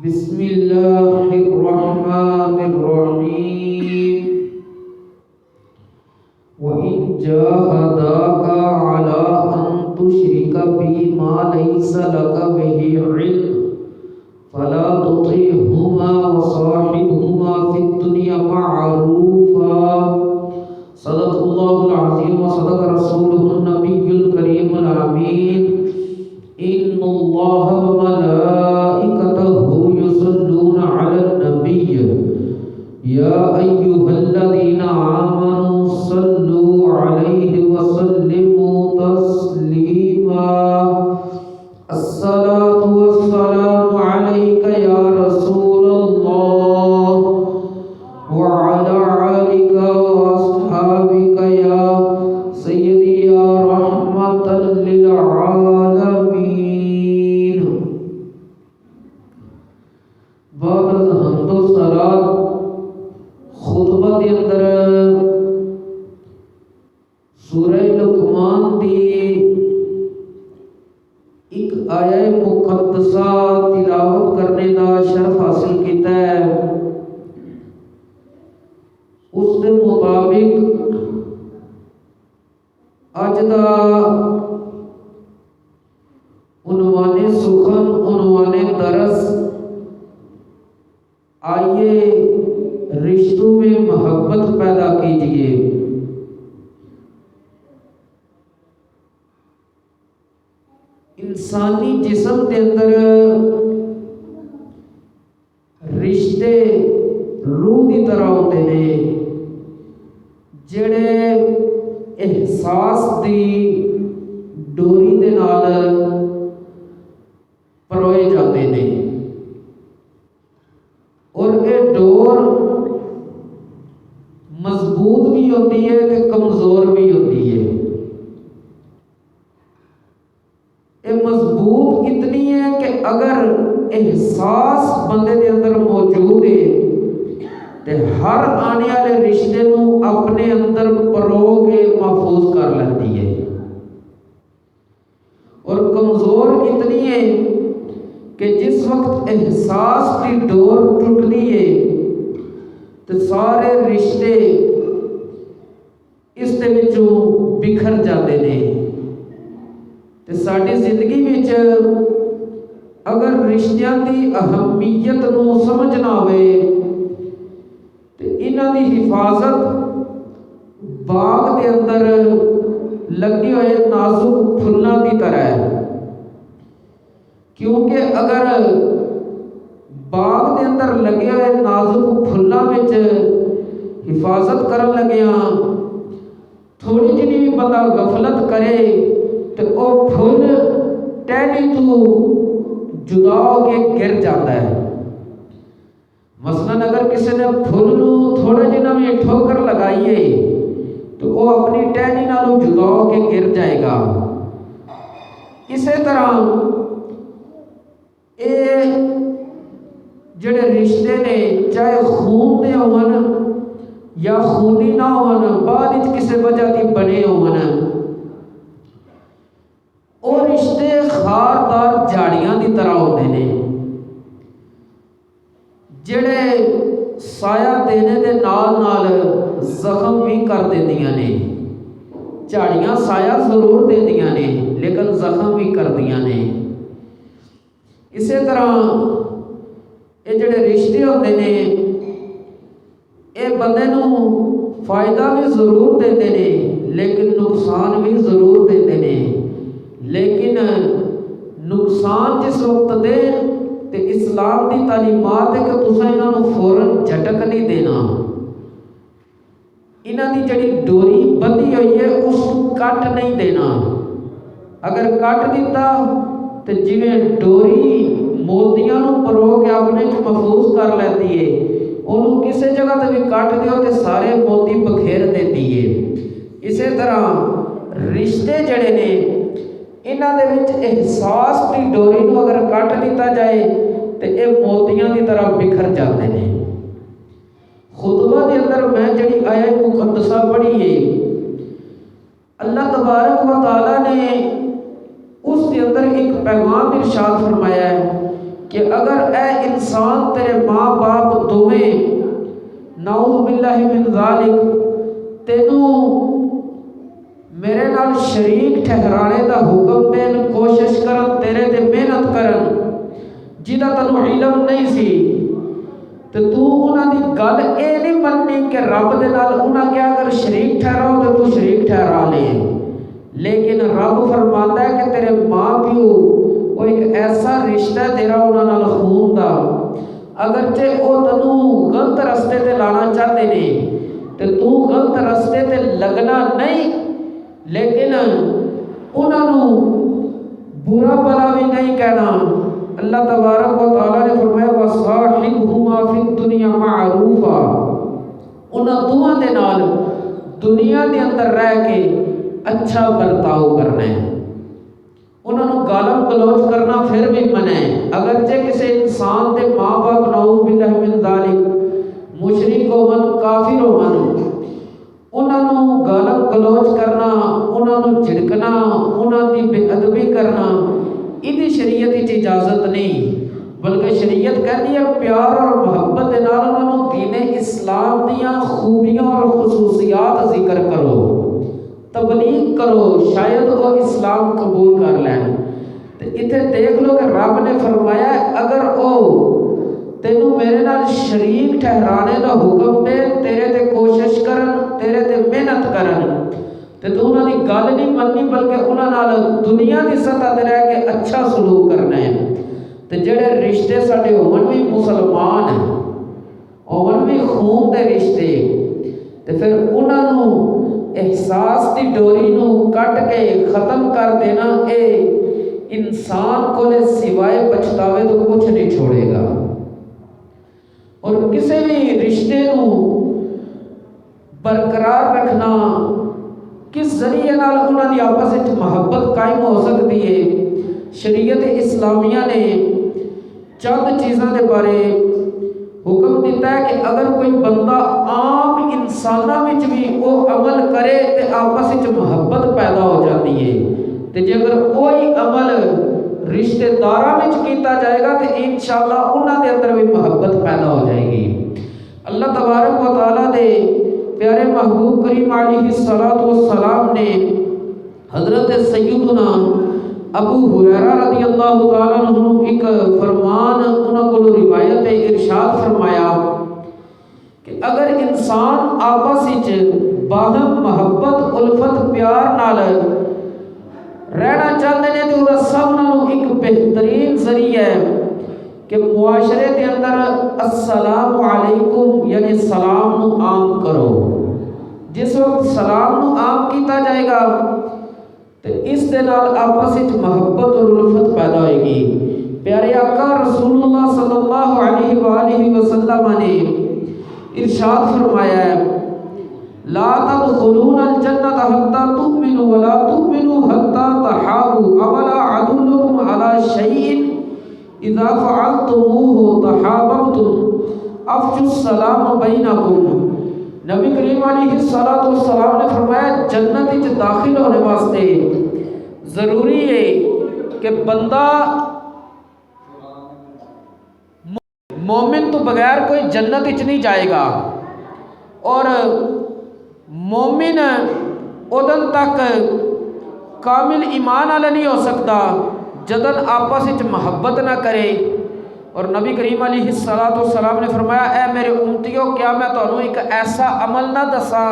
بسم اللہ الرحمن الرحیم وَإِن جَاهَدَاكَ عَلَىٰ أَن تُشْرِكَ بِي مَا لَيْسَ لَكَ بِهِ عِلْمٌ فَلَا تُطِعْهُمَا وَصَاحِبْهُمَا فِي الدُّنْيَا مَعْرُوفًا صدق اللہ العظیم وصدق رسولہ النبی الکریم الامین ان اللہ وملائکتہ یصلون علی النبی یا ایہا الذین آمنوا صلوا علیہ وسلموا تسلیما الصلاة والسلام علیک یا رسول اللہ وعلی آلک واصحابک یا سیدی یا رحمت للعالمین. بعد از حمد و صلات خطبہ دے اندر سورہ لقمان دی ایک آیہ مقدسہ تلاوت کرنے دا شرف حاصل کیتا ہے. اس دے مطابق اج دا عنوان سخن عنوان درس آئیے رشتوں میں محبت پیدا کیجئے. انسانی جسم کے اندر رشتے روح کی طرح ہوتے ہیں جڑے احساس دی ڈوری دے نال پروئے جاتے ہیں اور یہ ڈور مضبوط بھی ہوتی ہے تے کمزور بھی ہوتی ہے. یہ مضبوط اتنی ہے کہ اگر احساس بندے دے اندر موجود ہے تے ہر آنے والے رشتے نو اپنے اندر پرو کے محفوظ کر لیتی ہے. اور کمزور اتنی ہے کہ جس وقت احساس کی ڈور ٹوٹتی ہے تو سارے رشتے اس دے وچوں بکھر جاتے ہیں. تے ساری زندگی وچ اگر رشتیاں دی اہمیت نو سمجھنا ہوئے تے انہاں دی حفاظت باغ دے اندر لگے ہوئے نازک پھلاں دی طرح ہے. کیونکہ اگر باغ دے اندر لگے ہوئے نازک پھلاں وچ حفاظت کرن لگیاں تھوڑی جنی بھی بندہ غفلت کرے تو وہ پھل ٹہنی تو جدا ہو کے گر جاتا ہے. مثلاً اگر کسی نے پھل نو تھوڑا جنا بھی ٹھوکر لگائیے تو وہ اپنی ٹہنی نالوں جدا ہو کے گر جائے گا. اسی طرح یہ جڑے رشتے نے چاہے خون دے ہون یا خونی نہ ہون بعد وچ کسی وجہ دی بنے ہون وہ رشتے خاردار جھاڑیاں دی طرح ہوتے ہیں جڑے سایہ دینے دے نال نال زخم بھی کر دیندیاں نے. جھاڑیاں سایہ ضرور دیندیاں نے لیکن زخم بھی کردیاں نے. اسی طرح یہ جڑے رشتے ہوتے ہیں یہ بندے نو فائدہ بھی ضرور دیتے ہیں لیکن نقصان بھی ضرور دیتے ہیں. لیکن نقصان جس وقت دے تے اسلام دی تعلیمات ہے کہ تساں انہاں نو فوراً جھٹک نہیں دینا. انہاں دی جڑی ڈوری بندھی ہوئی ہے اس کٹ نہیں دینا. اگر کٹ دیتا تے جویں ڈوری موتیاں نو پرو کے اپنے چ محفوظ کر لیندی ہے انہوں کسی جگہ تے بھی کٹ دیو تے سارے موتی بکھیر دیتی ہے. اسی طرح رشتے جڑے نے انہاں دے وچ احساس کی ڈوری نو اگر کٹ دیتا جائے تے اے موتیاں دی طرح بکھر جاتے ہیں. خطبہ دے اندر میں جڑی آیت مقدسہ پڑھی ہے اللہ تبارک و تعالیٰ نے اس کے اندر ایک پیغام ارشاد فرمایا ہے کہ اگر اے انسان انسان تیرے ماں باپ دوویں نعوذ باللہ من ذالک تینوں میرے نال شریک ٹھہرانے دا حکم دین، کوشش کرن تیرے تے محنت کرن، جہاں تینوں علم نہیں سی تے تو انہاں دی گل اے نہیں مننی کہ رب دے نال انہاں کیا اگر شریک ٹھہراؤ تے تو شریک ٹھہرا لے، لیکن رب فرماتا ہے کہ تیرے ماں پیو وہ ایک ایسا رشتہ ہے تیرا انہاں نال خون دا، اگرچہ وہ تینوں غلط رستے تے لانا چاہتے نے تے تو غلط رستے تے لگنا نہیں، لیکن انہاں نوں برا بلا بھی نہیں کہنا۔ اللہ تبارک و تعالیٰ نے فرمایا وَصَاحِبْهُمَا فِي الدُّنْيَا مَعْرُوفًا، انہاں دوہاں دے نال دنیا دے اندر رہ کے اچھا برتاؤ کرنا ہے، انہاں نوں گالم گلوچ کرنا پھر بھی منع ہے، اگرچہ کسی انسان دے ماں باپ نعوذ باللہ من ذالک مشرک ہون کافر ہون، انہاں نوں گالم گلوچ کرنا، انہاں نوں جھڑکنا، انہاں دی بے ادبی کرنا یہ شریعت کی اجازت نہیں، بلکہ شریعت کہتی ہے پیار اور محبت دے نال انہاں نوں دین اسلام دیاں خوبیاں اور خصوصیات ذکر کرو، تبلیغ کرو، شاید وہ اسلام قبول کر لین۔ تے اتنے دیکھ لو کہ رب نے فرمایا اگر او تینوں میرے نال شریک ٹھہرانے دا حکم دے، تیرے تے کوشش کرن، تیرے تے محنت کرن تے تو انہاں دی گل نہیں مننی بلکہ انہاں نال دنیا دی سطح تے رہ کے اچھا سلوک کرنا ہے، تے جڑے رشتے ساڈے ہون بھی مسلمان ہیں، ہون بھی خون دے رشتے، تے پھر انہاں نوں احساس دی ڈوری نوں کٹ کے ختم کر دینا اے انسان کو سوائے پچھتاوے تو کچھ نہیں چھوڑے گا۔ اور کسی بھی رشتے نوں برقرار رکھنا کس ذریعے نال انہاں دی آپس وچ محبت قائم ہو سکتی ہے، شریعت اسلامیہ نے چند چیزاں دے بارے حکم دیتا ہے کہ اگر کوئی بندہ عام انساناں وچ بھی وہ عمل کرے تے آپس وچ محبت پیدا ہو جاتی ہے، تے جے اگر وہی عمل رشتہ داراں وچ کیتا جائے گا تے انشاءاللہ انہاں دے اندر بھی محبت پیدا ہو جائے گی۔ اللہ تبارک و تعالیٰ دے پیارے محبوب کریم علیہ السلام نے حضرت سیدنا ابو ہریرہ رضی اللہ تعالیٰ عنہ ایک فرمان انہوں کو روایت ارشاد فرمایا کہ اگر انسان آپس وچ باہم محبت الفت پیار نال رہنا چاہتے ہیں تو وہ سب نالوں ایک بہترین ذریعہ ہے کہ معاشرے کے اندر السلام علیکم یعنی سلام نو عام کرو۔ جس وقت سلام نو عام کیتا جائے گا تو اس دے نال آپس وچ محبت اور الفت پیدا ہوئے گی۔ پیارے آقا رسول اللہ صلی اللہ علیہ وآلہ وسلم نے ارشاد فرمایا ہے لا تدخلون الجنة حتى تؤمنوا ولا تؤمنوا حتى تحابوا اولا ادلكم على شيء اذا فعلتموه تحاببتم افشوا السلام بينكم۔ نبی کریم علیہ السلام نے فرمایا جنت وچ داخل ہونے واسطے ضروری ہے کہ بندہ مومن تو بغیر کوئی جنت وچ نہیں جائے گا، اور مومن ادن تک کامل ایمان والا نہیں ہو سکتا جدن آپس وچ محبت نہ کرے۔ اور نبی کریم علیہ السلام نے فرمایا اے میرے امتیو کیا میں تانوں ایک ایسا عمل نہ دساں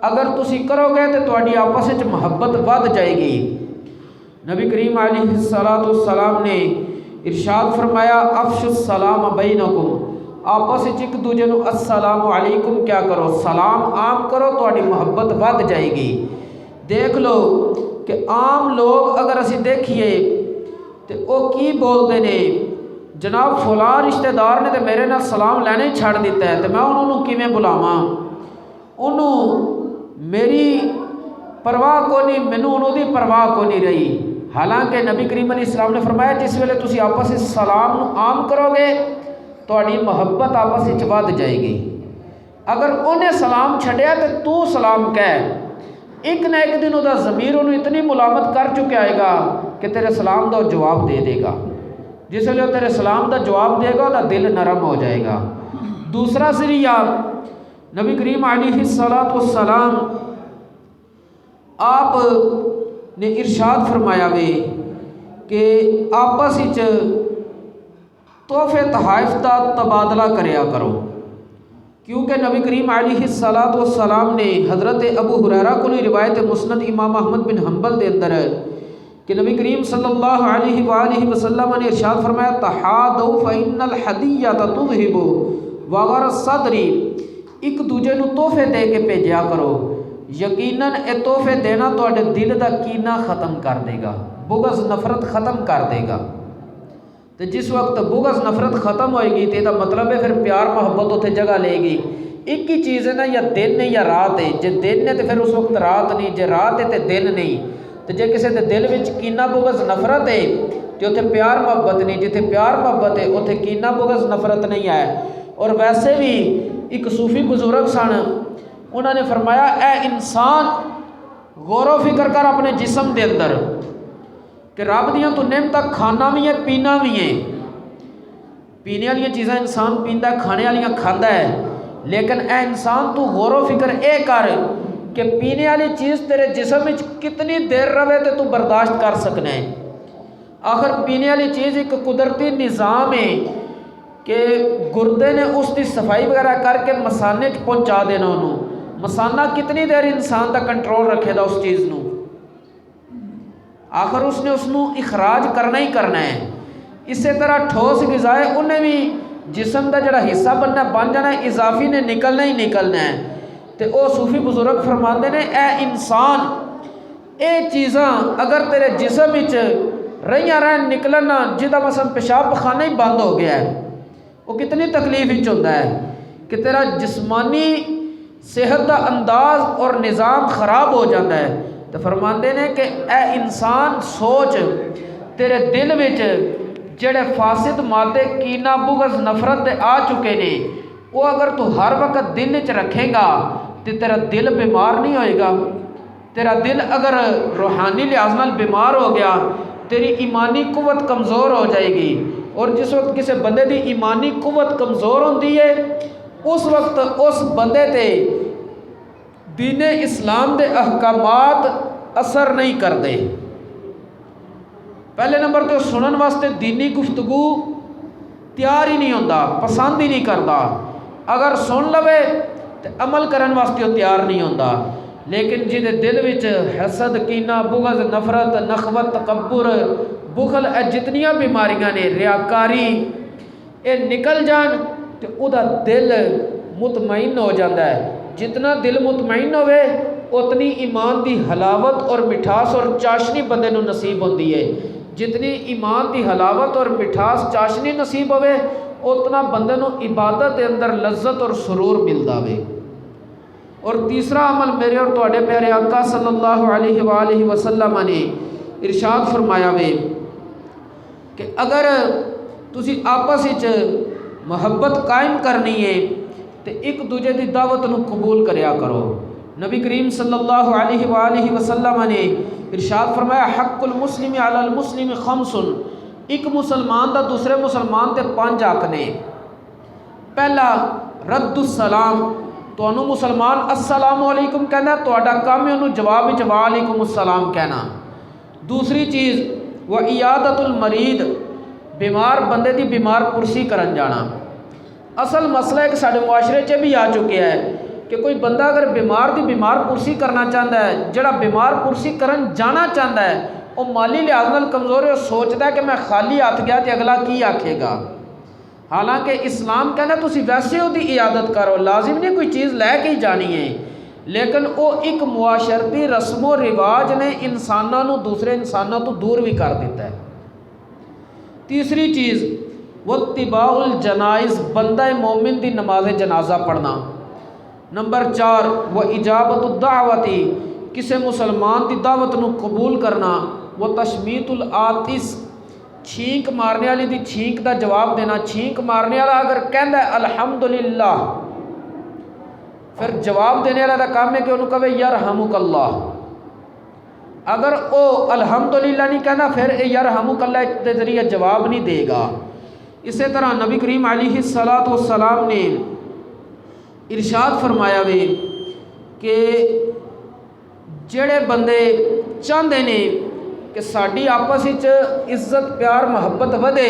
اگر تسی کرو گے تو تہاڈی آپس وچ محبت ود جائے گی۔ نبی کریم علیہ السلام نے ارشاد فرمایا افشوا السلام بینکم، آپس وچ ایک دوجے نوں السلام علیکم کیا کرو، سلام عام کرو، تہاڈی محبت ود جائے گی۔ دیکھ لو کہ عام لوگ اگر اسی دیکھیے تو وہ کی بولتے نے جناب فلاں رشتہ دار نے تو میرے نال سلام لینے چھڑ دیتا ہے تو میں انہوں کیویں بلاواں، انہوں میری پرواہ کو نہیں، مینوں انہوں دی پرواہ کو نہیں رہی۔ حالانکہ نبی کریم علیہ السلام نے فرمایا جس ویلے تسی آپس وچ سلام نو عام کرو گے تہاڈی محبت آپس وچ ود جائے گی۔ اگر انہیں سلام چھڈیا تو سلام کہہ، ایک نہ ایک دن دا ضمیر انہوں اتنی ملامت کر چکا آئے گا کہ تیرے سلام دا جواب دے دے گا۔ جس ویلے تیرے سلام دا جواب دے گا وہ دل نرم ہو جائے گا۔ دوسرا ذریعہ نبی کریم علیہ الصلوۃ والسلام آپ نے ارشاد فرمایا وے کہ آپس وچ تحفے تحائف دا تبادلہ کریا کرو، کیونکہ نبی کریم علیہ الصلوۃ والسلام نے حضرت ابو ہریرہ کو روایت مسند امام احمد بن حنبل دے اندر کہ نبی کریم صلی اللہ علیہ وآلہ وسلم نے ارشاد فرمایا تحادوا فإن الحدیۃ تذہب وغر الصدر، ایک دوجے نو تحفے دے کے بھیجیا کرو، یقیناً اے تحفے دینا تواڈے دل دا کینہ ختم کر دے گا، بغض نفرت ختم کر دے گا۔ تو جس وقت بغض نفرت ختم ہوئے گی تو یہ مطلب ہے پھر پیار محبت اتنے جگہ لے گی۔ ایک ہی چیز ہے نا، یا دن ہے یا رات ہے، جے دن ہے تو پھر اس وقت رات نہیں، جے رات ہے تو دن نہیں۔ تو جے کسی دے دل وچ کینہ بغض نفرت ہے تو اتنے پیار محبت نہیں، جتنے پیار محبت ہے اتنے کینہ بغض نفرت نہیں ہے۔ اور ویسے بھی ایک صوفی بزرگ سن، انہوں نے فرمایا اے انسان غور و فکر کر اپنے جسم دے اندر کہ رب دیاں تو نعمتاں کھانا بھی ہے پینا بھی ہے، پینے والی چیزاں انسان پیندا ہے، کھانے والی کھاندا ہے، لیکن اے انسان تو غور و فکر اے کر کہ پینے والی چیز تیرے جسم وچ کتنی دیر رہے تو تو برداشت کر سکنا ہے۔ آخر پینے والی چیز ایک قدرتی نظام ہے کہ گردے نے اس کی صفائی وغیرہ کر کے مسانے پہنچا دینا، انہوں مسانہ کتنی دیر انسان دا کنٹرول رکھے دا اس چیز نو، آخر اس نے اس نو اخراج کرنا ہی کرنا ہے۔ اسی طرح ٹھوس غذا ہے، انہیں بھی جسم دا جڑا حصہ بننا بن جانا ہے، اضافی نے نکلنا ہی نکلنا ہے۔ تو او صوفی بزرگ فرماندے نے اے انسان اے چیزاں اگر تیرے جسم وچ رہیاں رہن نکلنا، جدا مثلا پیشاب پخانہ ہی بند ہو گیا ہے، وہ کتنی تکلیف وچ ہوندا ہے کہ تیرا جسمانی صحت دا انداز اور نظام خراب ہو جاتا ہے۔ تو فرماندے نے کہ اے انسان سوچ تیرے دل وچ جڑے فاسد مادے کینہ بغض نفرت دے آ چکے نے، وہ اگر تو ہر وقت دل وچ رکھے گا تو تیرا دل بیمار نہیں ہوئے گا۔ تیرا دل اگر روحانی لحاظ نال بیمار ہو گیا، تیری ایمانی قوت کمزور ہو جائے گی، اور جس وقت کسی بندے دی ایمانی قوت کمزور ہوندی ہے اس وقت اس بندے تے دین اسلام دے احکامات اثر نہیں کرتے۔ پہلے نمبر تو سنن واسطے دینی گفتگو تیار ہی نہیں ہوتا، پسند ہی نہیں کرتا، اگر سن لوے تو عمل کرن واسطے وہ تیار نہیں ہوتا۔ لیکن جہدے دل وچ حسد کینہ بغض نفرت نخوت تکبر بخل اے جتنیاں بیماریاں نے ریاکاری اے نکل جان تو او دا دل مطمئن ہو جاتا ہے۔ جتنا دل مطمئن ہوئے اتنی ایمان دی حلاوت اور مٹھاس اور چاشنی بندے نو نصیب ہوتی ہے۔ جتنی ایمان دی حلاوت اور مٹھاس چاشنی نصیب ہوئے اتنا بندے نو عبادت دے اندر لذت اور سرور ملتا ہوئے۔ اور تیسرا عمل میرے اور تواڈے پیارے آقا صلی اللہ علیہ وآلہ وسلم نے ارشاد فرمایا وے کہ اگر تسی آپس وچ محبت قائم کرنی ہے تو ایک دوجے دی دعوت نو قبول کریا کرو۔ نبی کریم صلی اللہ علیہ وآلہ وسلم نے ارشاد فرمایا حق المسلم علی المسلم خمس، ایک مسلمان دا دوسرے مسلمان تے 5 حق نے۔ پہلا رد السلام، تو انہوں مسلمان السلام علیکم کہنا، تو اڈا کام ہے انہوں جواب وچ وعلیکم السلام کہنا۔ دوسری چیز وعیادت المرید، بیمار بندے دی بیمار پرسی کرن جانا۔ اصل مسئلہ ایک ساڑھے معاشرے چ بھی آ چکے ہے کہ کوئی بندہ اگر بیمار دی بیمار پرسی کرنا چاہتا ہے، جڑا بیمار پرسی کرن جانا چاہتا ہے وہ مالی لحاظ نال کمزور ہے، وہ سوچتا ہے کہ میں خالی ہاتھ گیا تو اگلا کی آکھے گا۔ حالانکہ اسلام کہنا تسی ویسے ہو دی عیادت کرو، لازم نہیں کوئی چیز لے کے ہی جانی ہے، لیکن وہ ایک معاشرتی رسم و رواج نے انسانوں نو دوسرے انسانوں تو دور بھی کر دیتا ہے۔ تیسری چیز واتباع الجنائز، بندہ مومن دی نماز جنازہ پڑھنا۔ نمبر 4 واجابت الدعوتی، کسی مسلمان دی دعوت نو قبول کرنا۔ وتشمیت العاطس، چھینک مارنے والی دی چھینک دا جواب دینا۔ چھینک مارنے والا اگر کہندا ہے الحمدللہ، پھر جواب دینے والا دا کام ہے کہ انہوں کہے یرحمک اللہ۔ اگر وہ الحمدللہ نہیں کہنا پھر یرحمک اللہ کے ذریعے جواب نہیں دے گا۔ اسی طرح نبی کریم علیہ الصلاۃ والسلام نے ارشاد فرمایا وے کہ جڑے بندے چاہتے نے کہ ساری آپس عزت پیار محبت ودے،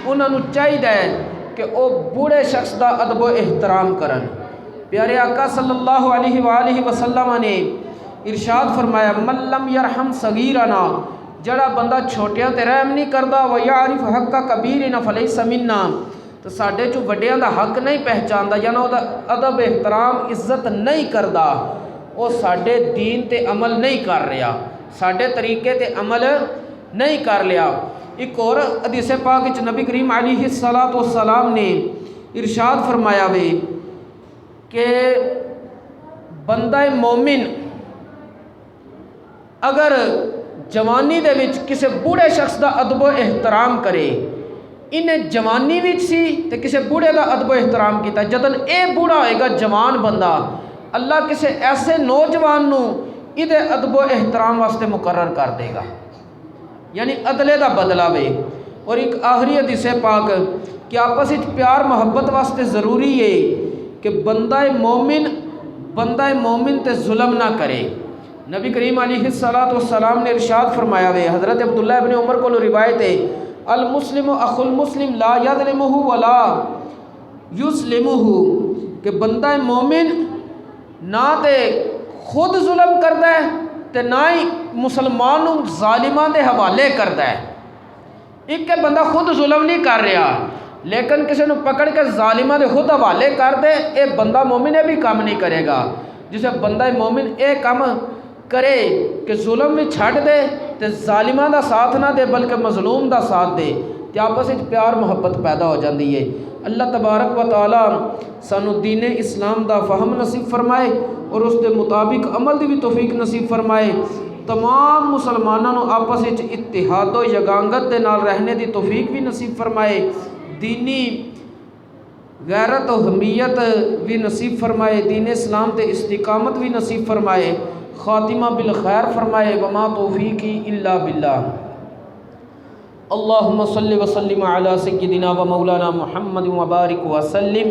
انہوں چاہیے کہ وہ بوڑھے شخص دا ادب و احترام کرن۔ پیارے آقا صلی اللہ علیہ وآلہ وسلم نے ارشاد فرمایا من لم یرحم صغیرنا، جڑا بندہ چھوٹیاں تے رحم نہیں کردا ویعرف حق کبیرنا فلیس منا، تو ساڈے چوں وڈیاں دا حق نہیں پہچاندا، یعنی وہ ادب احترام عزت نہیں کردا، وہ ساڈے دین تے عمل نہیں کر رہا، ساڈے طریقے تے عمل نہیں کر لیا۔ ایک اور حدیث پاک وچ نبی کریم علیہ الصلاۃ والسلام نے ارشاد فرمایا وے کہ بندہ مومن اگر جوانی دے وچ کسے بوڑھے شخص دا ادب و احترام کرے، انہیں جوانی وچ سی تے کسے بوڑھے دا ادب و احترام کیتا، جدن اے بوڑھا ہوئے گا جوان بندہ، اللہ کسے ایسے نوجوان نو ادھے ادب و احترام واسطے مقرر کر دے گا، یعنی عدلے دا بدلہ وے۔ اور ایک آخری حدیث پاک کہ آپس وچ پیار محبت واسطے ضروری ہے کہ بندہ مومن تے ظلم نہ کرے۔ نبی کریم علیہ الصلاۃ والسلام نے ارشاد فرمایا وے، حضرت عبداللہ ابن عمر کو روایت ہے، المسلم اخو المسلم لا یظلمہ ولا یظلمہ، کہ بندہ مومن نہ تے خود ظلم کردا ہے تے نہ ہی مسلمان ظالماں دے حوالے کردا ہے۔ ایک کہ بندہ خود ظلم نہیں کر رہا لیکن کسی نے پکڑ کے ظالماں دے خود حوالے کر دے، اے بندہ مومن بھی کام نہیں کرے گا۔ جسے بندہ مومن اے کام کرے کہ ظلم بھی چھڑ دے تے ظالماں دا ساتھ نہ دے بلکہ مظلوم دا ساتھ دے، تے آپس وچ پیار محبت پیدا ہو جاندی ہے۔ اللہ تبارک و تعالی سانو دین اسلام دا فہم نصیب فرمائے اور اس دے مطابق عمل دی بھی توفیق نصیب فرمائے۔ تمام مسلمانوں نو آپس وچ اتحاد و یگانگت دے نال رہنے دی توفیق بھی نصیب فرمائے، دینی غیرت و حمیت بھی نصیب فرمائے، دین اسلام تے استقامت بھی نصیب فرمائے، خاتمہ بالخیر فرمائے، وما توفیقی الا باللہ۔ اللہم صلی وسلم علی سیدنا و مولانا محمد وبارک وسلم۔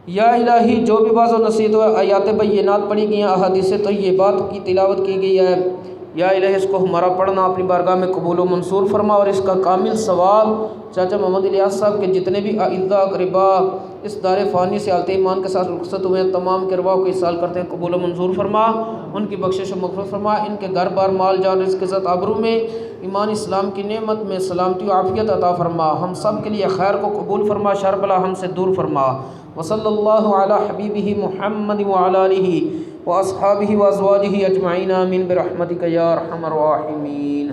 یا الہی جو بھی بعض و نصیحت و آیات بینات پڑھی گئی ہیں، احادیث طیبات کی تلاوت کی گئی ہے، یا الہی اس کو ہمارا پڑھنا اپنی بارگاہ میں قبول و منصور فرما، اور اس کا کامل ثواب چاچا محمد الیاس صاحب کے جتنے بھی اعزاء اقربا اس دار فانی سے حالت ایمان کے ساتھ رخصت ہوئے ہیں، تمام کے ارواح کو اصال کرتے ہیں قبول و منظور فرما، ان کی بخشش و مغفرت فرما، ان کے گھر بار مال جان رزق عزت آبرو میں ایمان اسلام کی نعمت میں سلامتی و عافیت عطا فرما، ہم سب کے لیے خیر کو قبول فرما، شر بلا ہم سے دور فرما۔ وصلی اللہ علی حبیبہ محمد وعلی آلہ واصحابہ وازواجہ اجمعین، آمین برحمتک یا ارحم الراحمین۔